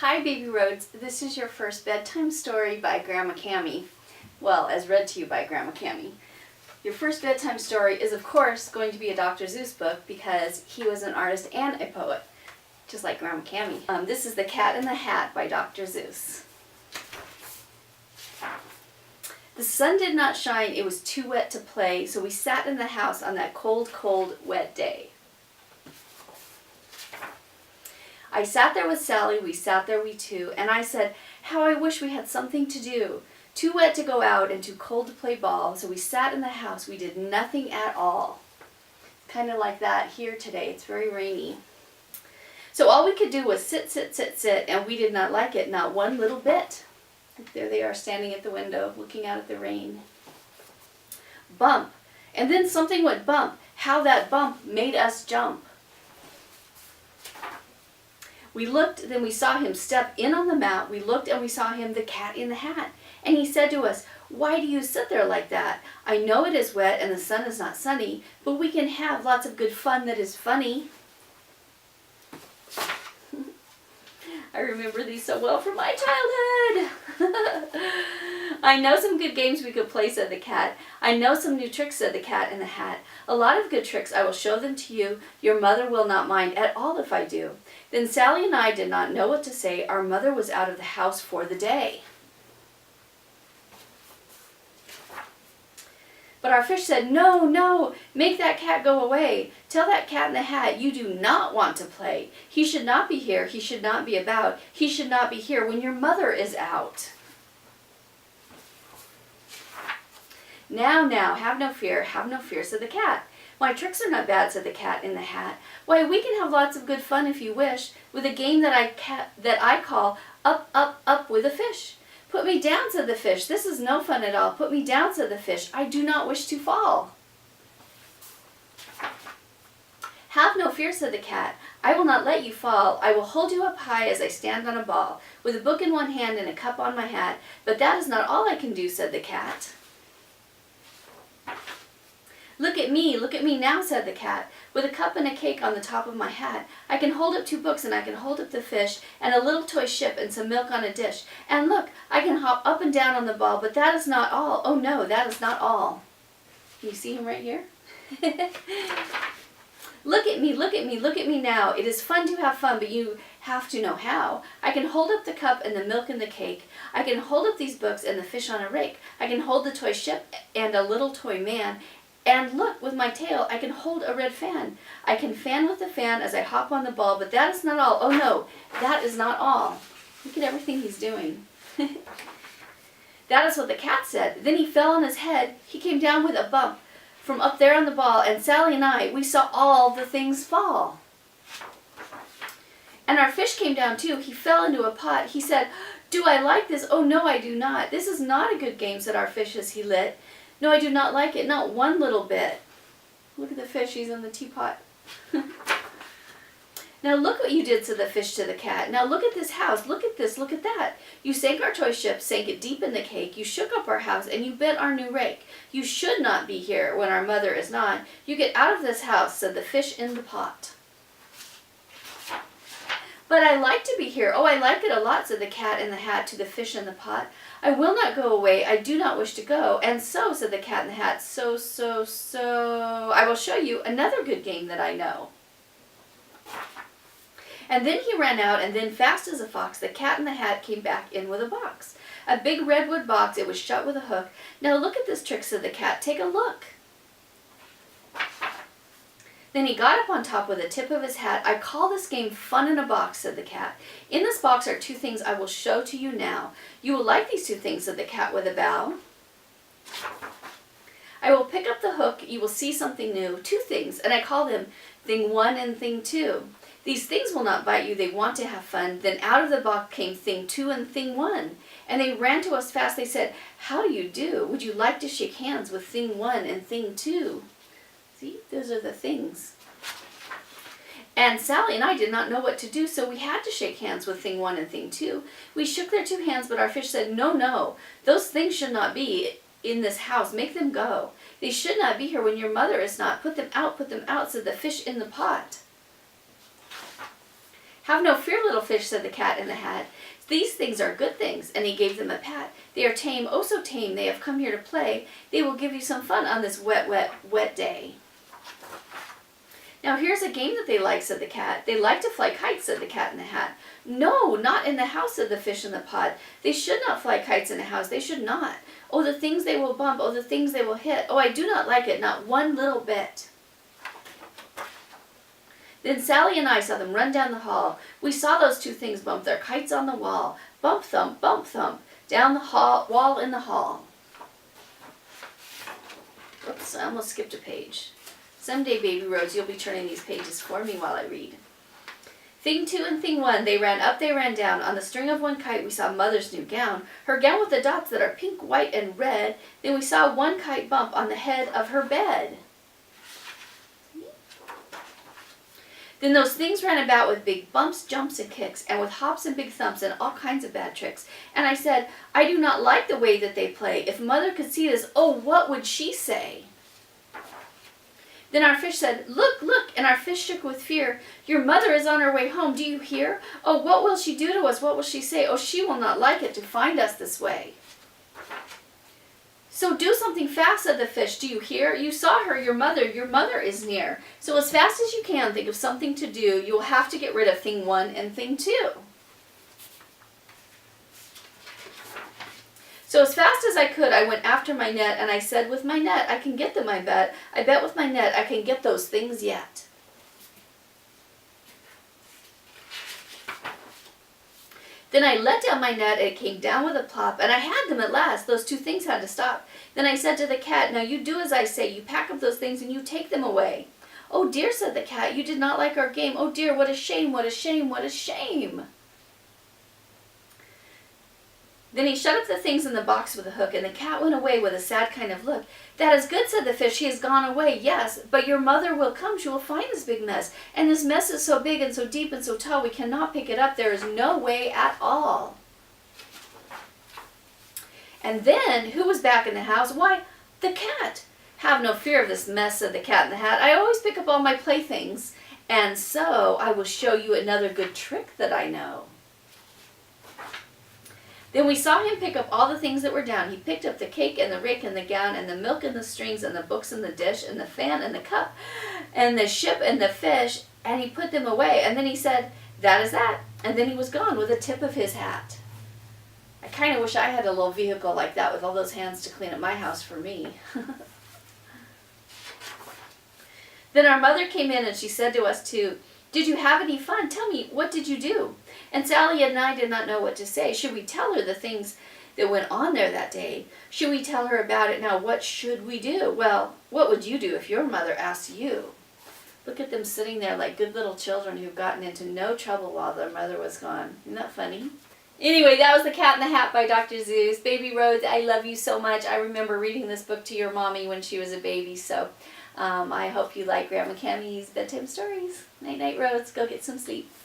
Hi Baby Rhodes, this is your first bedtime story by Gramma Cammy. Well, as read to you by Gramma Cammy. Your first bedtime story is of course going to be a Dr. Seuss book because he was an artist and a poet, just like Gramma Cammy. This is The Cat in the Hat by Dr. Seuss. The sun did not shine, it was too wet to play, so we sat in the house on that cold, cold, wet day. I sat there with Sally, we sat there we two, and I said, how I wish we had something to do. Too wet to go out and too cold to play ball, so we sat in the house, we did nothing at all. Kind of like that here today, it's very rainy. So all we could do was sit, sit, sit, sit, and we did not like it, not one little bit. There they are standing at the window, looking out at the rain. Bump, and then something went bump. How that bump made us jump. We looked, then we saw him step in on the mat. We looked and we saw him, the cat in the hat. And he said to us, why do you sit there like that? I know it is wet and the sun is not sunny, but we can have lots of good fun that is funny. I remember these so well from my childhood. I know some good games we could play, said the cat. I know some new tricks, said the cat in the hat. A lot of good tricks, I will show them to you. Your mother will not mind at all if I do. Then Sally and I did not know what to say. Our mother was out of the house for the day. But our fish said, no, no, make that cat go away. Tell that cat in the hat you do not want to play. He should not be here. He should not be about. He should not be here when your mother is out. Now, have no fear, said the cat. My tricks are not bad, said the cat in the hat. Why, we can have lots of good fun if you wish, with a game that I call Up, Up, Up with a Fish. Put me down, said the fish. This is no fun at all. Put me down, said the fish. I do not wish to fall. Have no fear, said the cat. I will not let you fall. I will hold you up high as I stand on a ball, with a book in one hand and a cup on my hat. But that is not all I can do, said the cat. Look at me now, said the cat, with a cup and a cake on the top of my hat. I can hold up 2 books and I can hold up the fish and a little toy ship and some milk on a dish. And look, I can hop up and down on the ball, but that is not all. Oh no, that is not all. Can you see him right here? Look at me now. It is fun to have fun, but you have to know how. I can hold up the cup and the milk and the cake. I can hold up these books and the fish on a rake. I can hold the toy ship and a little toy man. And look, with my tail, I can hold a red fan. I can fan with the fan as I hop on the ball, but that is not all. Oh no, that is not all. Look at everything he's doing. That is what the cat said. Then he fell on his head. He came down with a bump from up there on the ball, and Sally and I, we saw all the things fall. And our fish came down too. He fell into a pot. He said, do I like this? Oh no, I do not. This is not a good game, said our fish as he lit. No, I do not like it, not one little bit. Look at the fish, he's in the teapot. Now look what you did, said the fish to the cat. Now look at this house, look at this, look at that. You sank our toy ship, sank it deep in the cake. You shook up our house and you bent our new rake. You should not be here when our mother is not. You get out of this house, said the fish in the pot. But I like to be here. Oh, I like it a lot, said the cat in the hat to the fish in the pot. I will not go away. I do not wish to go. And so, said the cat in the hat, so, I will show you another good game that I know. And then he ran out, and then fast as a fox, the cat in the hat came back in with a box. A big redwood box. It was shut with a hook. Now look at this trick, said the cat. Take a look. Then he got up on top with the tip of his hat. I call this game Fun in a Box, said the cat. In this box are 2 things I will show to you now. You will like these 2 things, said the cat with a bow. I will pick up the hook. You will see something new. 2 things, and I call them Thing 1 and Thing 2. These things will not bite you. They want to have fun. Then out of the box came Thing 2 and Thing 1. And they ran to us fast. They said, how do you do? Would you like to shake hands with Thing 1 and Thing 2? See, those are the things. And Sally and I did not know what to do, so we had to shake hands with Thing 1 and Thing 2. We shook their 2 hands, but our fish said, no, no, those things should not be in this house. Make them go. They should not be here when your mother is not. Put them out, said the fish in the pot. Have no fear, little fish, said the cat in the hat. These things are good things, and he gave them a pat. They are tame, oh so tame, they have come here to play. They will give you some fun on this wet, wet, wet day. Now here's a game that they like, said the cat. They like to fly kites, said the cat in the hat. No, not in the house, said the fish in the pot. They should not fly kites in a house, they should not. Oh, the things they will bump, oh, the things they will hit. Oh, I do not like it, not one little bit. Then Sally and I saw them run down the hall. We saw those two things bump their kites on the wall. Bump, thump, down the wall in the hall. Oops, I almost skipped a page. Someday, Baby Rhodes, you'll be turning these pages for me while I read. Thing 2 and Thing 1, they ran up, they ran down. On the string of one kite we saw Mother's new gown. Her gown with the dots that are pink, white, and red. Then we saw one kite bump on the head of her bed. Then those things ran about with big bumps, jumps, and kicks, and with hops and big thumps and all kinds of bad tricks. And I said, I do not like the way that they play. If Mother could see this, oh, what would she say? Then our fish said, look, look, and our fish shook with fear. Your mother is on her way home, do you hear? Oh, what will she do to us? What will she say? Oh, she will not like it to find us this way. So do something fast, said the fish. Do you hear? You saw her, your mother is near. So as fast as you can, think of something to do. You will have to get rid of Thing 1 and Thing 2. So as fast as I could, I went after my net, and I said, with my net, I can get them, I bet. I bet with my net, I can get those things yet. Then I let down my net, and it came down with a plop, and I had them at last. Those two things had to stop. Then I said to the cat, now you do as I say. You pack up those things, and you take them away. Oh dear, said the cat, you did not like our game. Oh dear, what a shame, what a shame, what a shame. Then he shut up the things in the box with a hook, and the cat went away with a sad kind of look. That is good, said the fish, she has gone away, yes, but your mother will come, she will find this big mess. And this mess is so big and so deep and so tall, we cannot pick it up, there is no way at all. And then, who was back in the house? Why, the cat. Have no fear of this mess, said the cat in the hat. I always pick up all my playthings, and so I will show you another good trick that I know. Then we saw him pick up all the things that were down. He picked up the cake and the rake and the gown and the milk and the strings and the books and the dish and the fan and the cup and the ship and the fish, and he put them away. And then he said, that is that. And then he was gone with a tip of his hat. I kind of wish I had a little vehicle like that with all those hands to clean up my house for me. Then our mother came in and she said to us too, did you have any fun? Tell me, what did you do? And Sally and I did not know what to say. Should we tell her the things that went on there that day? Should we tell her about it? Now, what should we do? Well, what would you do if your mother asked you? Look at them sitting there like good little children who've gotten into no trouble while their mother was gone. Isn't that funny? Anyway, that was The Cat in the Hat by Dr. Seuss. Baby Rhodes, I love you so much. I remember reading this book to your mommy when she was a baby, so I hope you like Gramma Cammy's bedtime stories. Night, night, Rhodes. Go get some sleep.